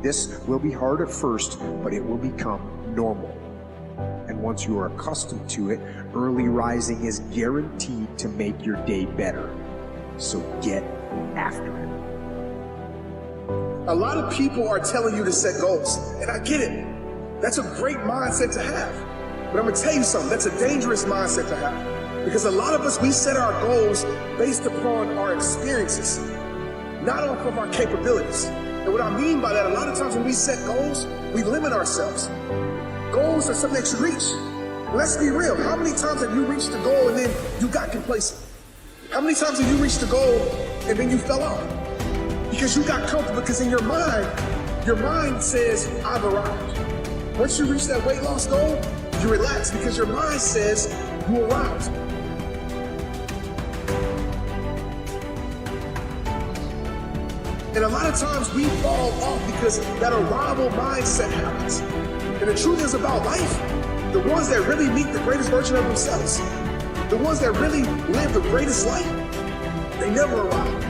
This will be hard at first, but it will become normal. And once you are accustomed to it, early rising is guaranteed to make your day better. So get after it. A lot of people are telling you to set goals, and I get it. That's a great mindset to have. But I'm gonna tell you something, that's a dangerous mindset to have. Because a lot of us, we set our goals based upon our experiences, not off of our capabilities. And what I mean by that, a lot of times when we set goals, we limit ourselves. Goals are something that you reach. Let's be real, how many times have you reached the goal and then you got complacent? How many times have you reached the goal and then you fell off? Because you got comfortable, because in your mind says, I've arrived. Once you reach that weight loss goal, you relax because your mind says you arrived. And a lot of times we fall off because that arrival mindset happens. And the truth is about life, the ones that really meet the greatest version of themselves, the ones that really live the greatest life, they never arrive.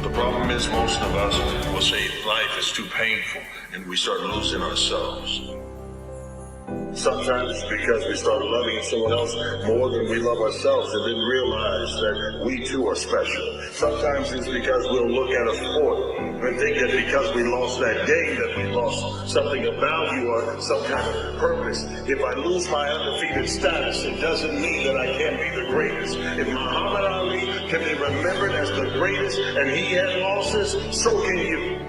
The problem is most of us will say life is too painful and we start losing ourselves. Sometimes it's because we start loving someone else more than we love ourselves and then realize that we too are special. Sometimes it's because we'll look at a sport and think that because we lost that game that we lost something of value or some kind of purpose. If I lose my undefeated status, it doesn't mean that I can't be the greatest. If Muhammad Ali can be remembered as the greatest and he had losses, so can you.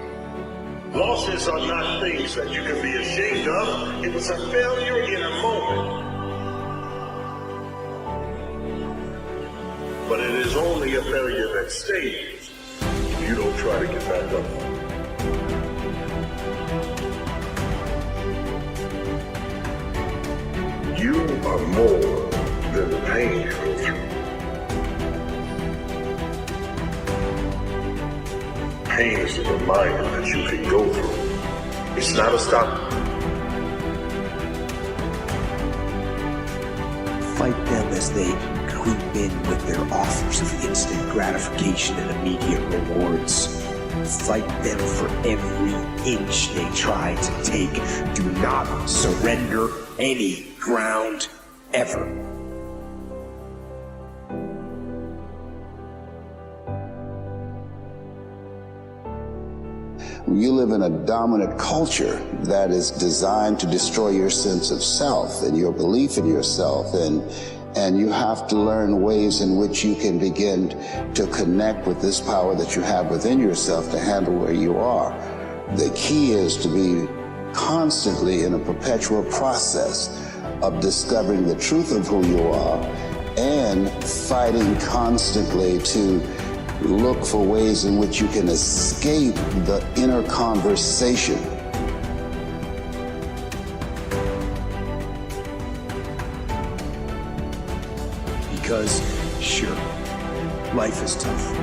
Losses are not things that you can be ashamed of. It was a failure in a moment. But it is only a failure that stays. You don't try to get back up. You are more than the pain you go through. Pain is a reminder that you can go through. It's not a stop. Fight them as they creep in with their offers of instant gratification and immediate rewards. Fight them for every inch they try to take. Do not surrender any ground ever. You live in a dominant culture that is designed to destroy your sense of self and your belief in yourself, and you have to learn ways in which you can begin to connect with this power that you have within yourself to handle where you are. The key is to be constantly in a perpetual process of discovering the truth of who you are and fighting constantly to look for ways in which you can escape the inner conversation. Because, sure, life is tough,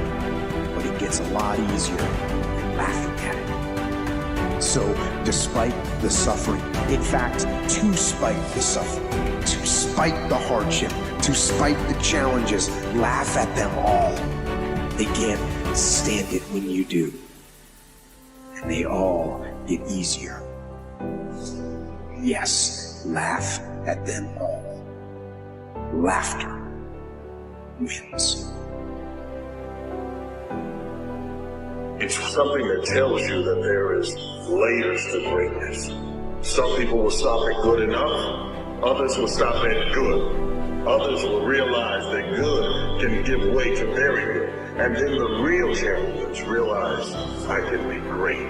but it gets a lot easier than laughing at it. So, despite the suffering, in fact, to spite the suffering, to spite the hardship, to spite the challenges, laugh at them all. They can't stand it when you do. And they all get easier. Yes, laugh at them all. Laughter wins. It's something that tells you that there is layers to greatness. Some people will stop at good enough. Others will stop at good. Others will realize that good can give way to very good. And then the real challengers realize I can be great.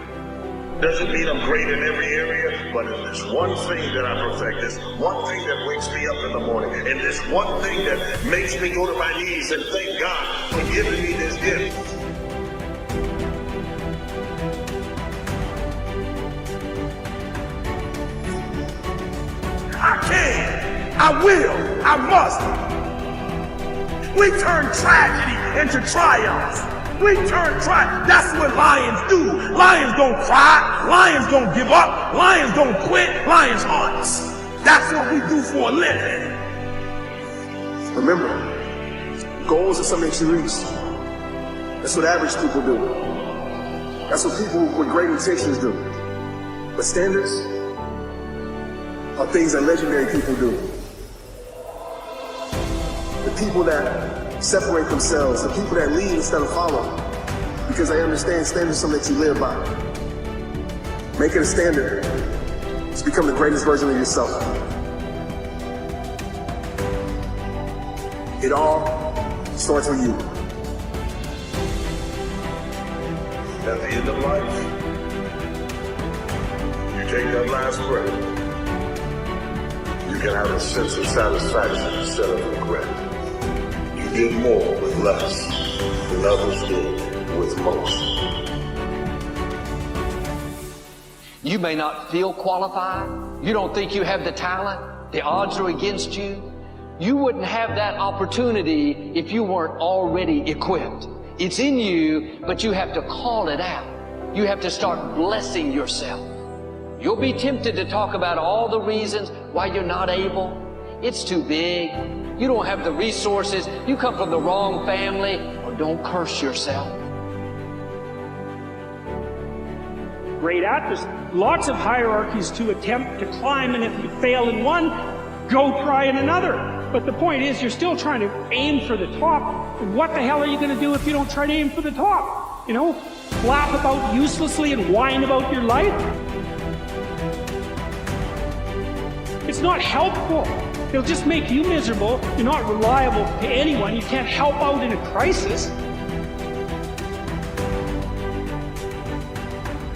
Doesn't mean I'm great in every area, but in this one thing that I perfect, this one thing that wakes me up in the morning, and this one thing that makes me go to my knees and thank God for giving me this gift. I can, I will, I must. We turn tragedy into triumph. We turn that's what lions do. Lions don't cry, lions don't give up, lions don't quit, lions hunt. That's what we do for a living. Remember, goals are something that you reach. That's what average people do. That's what people with great intentions do. But standards are things that legendary people do. The people that separate themselves, the people that lead instead of follow, because they understand standards are something that you live by. Make it a standard to become the greatest version of yourself. It all starts with you. At the end of life, you take that last breath, you can have a sense of satisfaction instead of regret. You did more with less than others did with most. You may not feel qualified. You don't think you have the talent. The odds are against you. You wouldn't have that opportunity if you weren't already equipped. It's in you, but you have to call it out. You have to start blessing yourself. You'll be tempted to talk about all the reasons why you're not able. It's too big. You don't have the resources. You come from the wrong family. Or don't curse yourself. Great at. There's lots of hierarchies to attempt to climb, and if you fail in one, go try in another. But the point is, you're still trying to aim for the top. What the hell are you going to do if you don't try to aim for the top? You know, flap about uselessly and whine about your life? It's not helpful. It'll just make you miserable. You're not reliable to anyone. You can't help out in a crisis.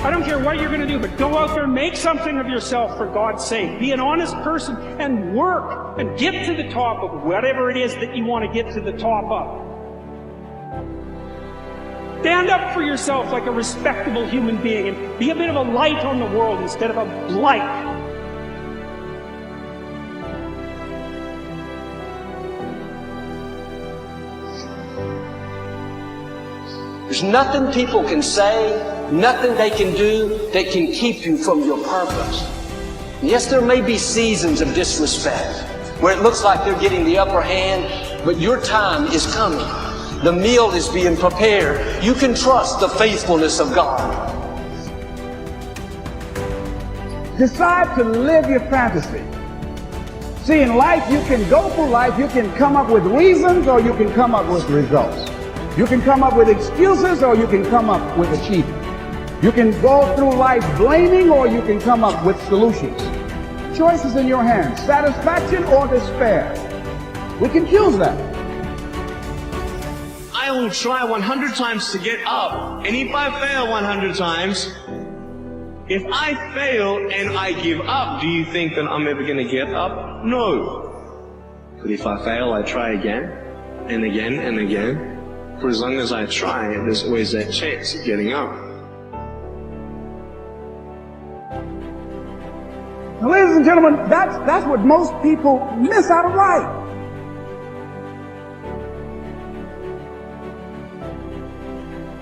I don't care what you're going to do, but go out there and make something of yourself, for God's sake. Be an honest person and work and get to the top of whatever it is that you want to get to the top of. Stand up for yourself like a respectable human being and be a bit of a light on the world instead of a blight. There's nothing people can say, nothing they can do that can keep you from your purpose. Yes, there may be seasons of disrespect where it looks like they're getting the upper hand, but your time is coming. The meal is being prepared. You can trust the faithfulness of God. Decide to live your fantasy. See, in life, you can go through life, you can come up with reasons or you can come up with results. You can come up with excuses or you can come up with achievement. You can go through life blaming or you can come up with solutions. Choice is in your hands, satisfaction or despair. We can choose that. I will try 100 times to get up, and if I fail 100 times, if I fail and I give up, do you think that I'm ever going to get up? No. But if I fail, I try again, and again, and again. For as long as I try, there's always that chance of getting up. Now, ladies and gentlemen, that's what most people miss out of life.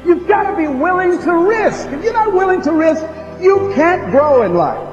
You've got to be willing to risk. If you're not willing to risk, you can't grow in life.